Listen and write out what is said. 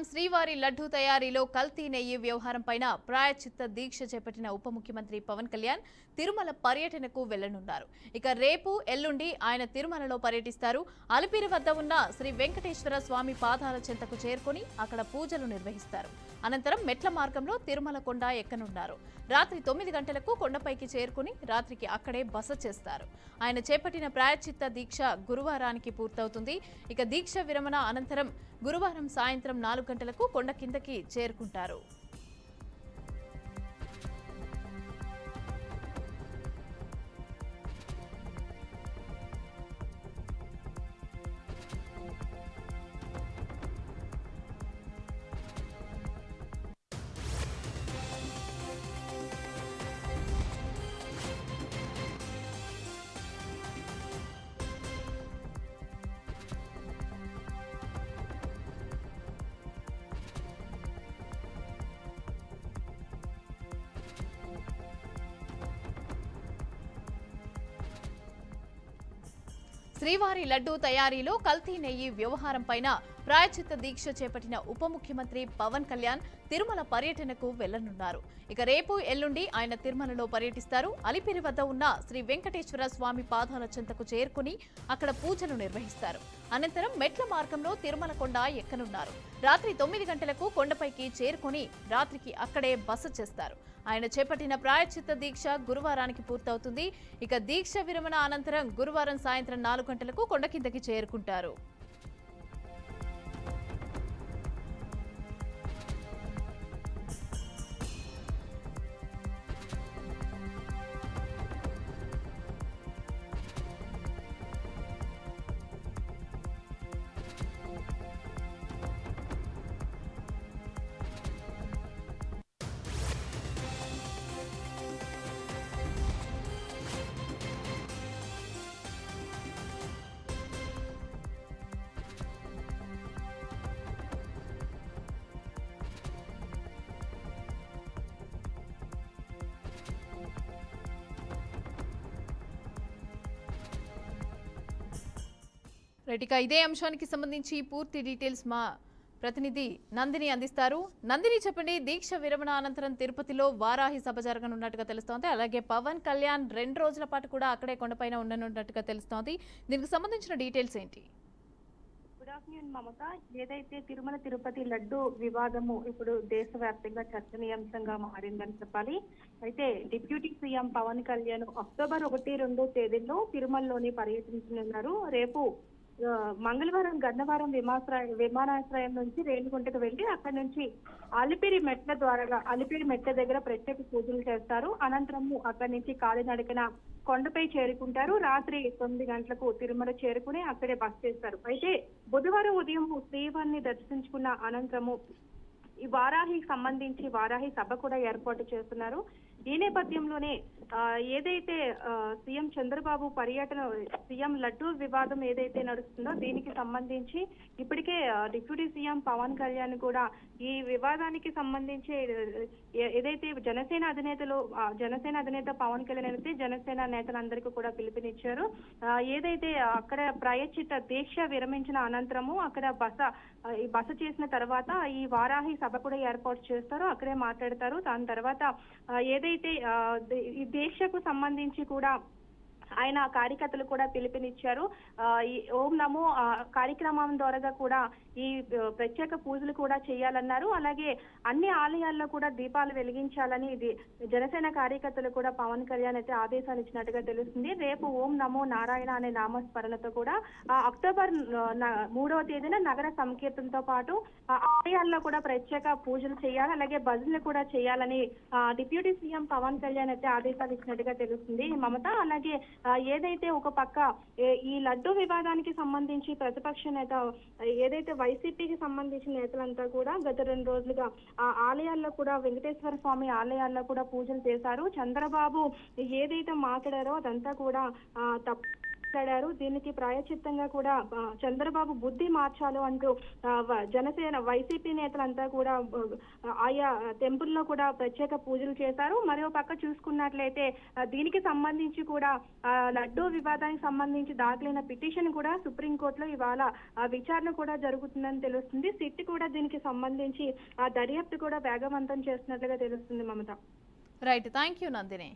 శ్రీవారి లడ్డూ తయారీలో కల్తీ నెయ్యి వ్యవహారం పైన ప్రాయశ్చిత్త దీక్ష చేపట్టిన ఉప ముఖ్యమంత్రి పవన్ కళ్యాణ్ తిరుమల పర్యటనకు వెళ్లనున్నారు. ఇక రేపు ఎల్లుండి ఆయన తిరుమలలో పర్యటిస్తారు. అలిపిరి వద్ద ఉన్న శ్రీ వెంకటేశ్వర స్వామి పాదాల చెంతకు చేరుకొని అక్కడ పూజలు నిర్వహిస్తారు. అనంతరం మెట్ల మార్గంలో తిరుమల కొండ ఎక్కనున్నారు. రాత్రి 9 గంటలకు కొండపైకి చేరుకుని రాత్రికి అక్కడే బస చేస్తారు. ఆయన చేపట్టిన ప్రాయశ్చిత్త దీక్ష గురువారానికి పూర్తవుతుంది. ఇక దీక్ష విరమణ అనంతరం గురువారం సాయంత్రం 4 గంటలకు కొండ కిందకి చేరుకుంటారు. శ్రీవారి లడ్డూ తయారీలో కల్తీ నెయ్యి వ్యవహారం పైన ప్రాయశ్చిత్త దీక్ష చేపట్టిన ఉప ముఖ్యమంత్రి పవన్ కళ్యాణ్ తిరుమల పర్యటనకు వెళ్లనున్నారు. ఇక రేపు ఎల్లుండి ఆయన తిరుమలలో పర్యటిస్తారు. అలిపిరి వద్ద ఉన్న శ్రీ వెంకటేశ్వర స్వామి పాదాల చెంతకు చేరుకుని అక్కడ పూజలు నిర్వహిస్తారు. అనంతరం మెట్ల మార్గంలో తిరుమల కొండ ఎక్కనున్నారు. రాత్రి 9 గంటలకు కొండపైకి చేరుకుని రాత్రికి అక్కడే బస చేస్తారు. ఆయన చేపట్టిన ప్రాయశ్చిత్త దీక్ష గురువారానికి పూర్తవుతుంది. ఇక దీక్ష విరమణ అనంతరం గురువారం సాయంత్రం 4 గంటలకు కొండ కిందకి చేరుకుంటారు. రైట్, ఇదే అంశానికి సంబంధించి పూర్తి డీటెయిల్స్ మా ప్రతినిధి నందిని అందిస్తారు. నందిని, చెప్పండి. దీక్ష విరమణ అనంతరం తిరుపతిలో వారాహి సభ జరగనున్నట్టుగా తెలుస్తోంది. అలాగే పవన్ కళ్యాణ్ 2 రోజుల పాటు కూడా అక్కడే కొండపైన ఉండనున్నట్టుగా తెలుస్తోంది. దీనికి సంబంధించిన డీటెయిల్స్ ఏంటి? గుడ్ ఆఫ్టర్నూన్ మమత. ఏదైతే తిరుమల తిరుపతి లడ్డు వివాదము ఇప్పుడు దేశవ్యాప్తంగా చర్చనీయాంశంగా మారిందని చెప్పాలి. అయితే deputy CM Pawan Kalyan October 1, 2 తేదీల్లో తిరుమలలోని పర్యటించనున్నారు. రేపు మంగళవారం గన్నవరం విమానాశ్రయం నుంచి రేణిగుంటకు వెళ్లి అక్కడి నుంచి అలిపిరి మెట్ల దగ్గర ప్రత్యేక పూజలు చేస్తారు. అనంతరము అక్కడి నుంచి కాలినడకన కొండపై చేరుకుంటారు. రాత్రి 9 గంటలకు తిరుమల చేరుకుని అక్కడే బస చేస్తారు. అయితే బుధవారం ఉదయం శ్రీవారిని దర్శించుకున్న అనంతరము ఈ వారాహికి సంబంధించి వారాహి సభ కూడా ఏర్పాటు చేస్తున్నారు. ఈ నేపథ్యంలోనే ఏదైతే సీఎం చంద్రబాబు పర్యటన, సీఎం లడ్డూ వివాదం ఏదైతే నడుస్తుందో దీనికి సంబంధించి ఇప్పటికే డిప్యూటీ సీఎం పవన్ కళ్యాణ్ కూడా ఈ వివాదానికి సంబంధించి ఏదైతే జనసేన అధినేత పవన్ కళ్యాణ్ అయితే జనసేన నేతలందరికీ కూడా పిలుపునిచ్చారు. ఏదైతే అక్కడ ప్రాయశ్చిత్త దీక్ష విరమించిన అనంతరము అక్కడ బస చేసిన తర్వాత ఈ వారాహి సభ కూడా ఏర్పాటు చేస్తారు. అక్కడే మాట్లాడతారు. దాని తర్వాత ఏదైతే ఈ దీక్షకు సంబంధించి కూడా ఆయన కార్యకర్తలు కూడా పిలుపునిచ్చారు. ఈ ఓం నమో కార్యక్రమం ద్వారా కూడా ఈ ప్రత్యేక పూజలు కూడా చేయాలన్నారు. అలాగే అన్ని ఆలయాల్లో కూడా దీపాలు వెలిగించాలని జనసేన కార్యకర్తలు కూడా పవన్ కళ్యాణ్ అయితే ఆదేశాలు ఇచ్చినట్టుగా తెలుస్తుంది. రేపు ఓం నమో నారాయణ అనే నామస్మరణతో కూడా అక్టోబర్ 3వ తేదీన నగర సంకీర్తనతో పాటు ఆలయాల్లో కూడా ప్రత్యేక పూజలు చేయాలి, అలాగే భజనలు కూడా చేయాలని డిప్యూటీ సీఎం పవన్ కళ్యాణ్ అయితే ఆదేశాలు ఇచ్చినట్టుగా తెలుస్తుంది మమత. అలాగే ఏదైతే ఒక పక్క ఈ లడ్డు వివాదానికి సంబంధించి ప్రతిపక్ష నేత ఏదైతే వైసీపీకి సంబంధించిన నేతలంతా కూడా గత 2 రోజులుగా ఆ ఆలయాల్లో కూడా వెంకటేశ్వర స్వామి ఆలయాల్లో కూడా పూజలు చేశారు. చంద్రబాబు ఏదైతే మాట్లాడారో అదంతా కూడా మాట్లాడారు. దీనికి ప్రాయశ్చిత్తంగా కూడా చంద్రబాబు బుద్ధి మార్చాలి అంటూ జనసేన వైసీపీ నేతలంతా కూడా ఆయా టెంపుల్లో కూడా ప్రత్యేక పూజలు చేశారు. మరో పక్క చూసుకున్నట్లయితే దీనికి సంబంధించి కూడా లడ్డూ వివాదానికి సంబంధించి దాఖలైన పిటిషన్ కూడా సుప్రీంకోర్టులో ఇవాళ విచారణ కూడా జరుగుతుందని తెలుస్తుంది. సిట్ కూడా దీనికి సంబంధించి దర్యాప్తు కూడా వేగవంతం చేస్తున్నట్లుగా తెలుస్తుంది Mamata. Right, thank you Nandini.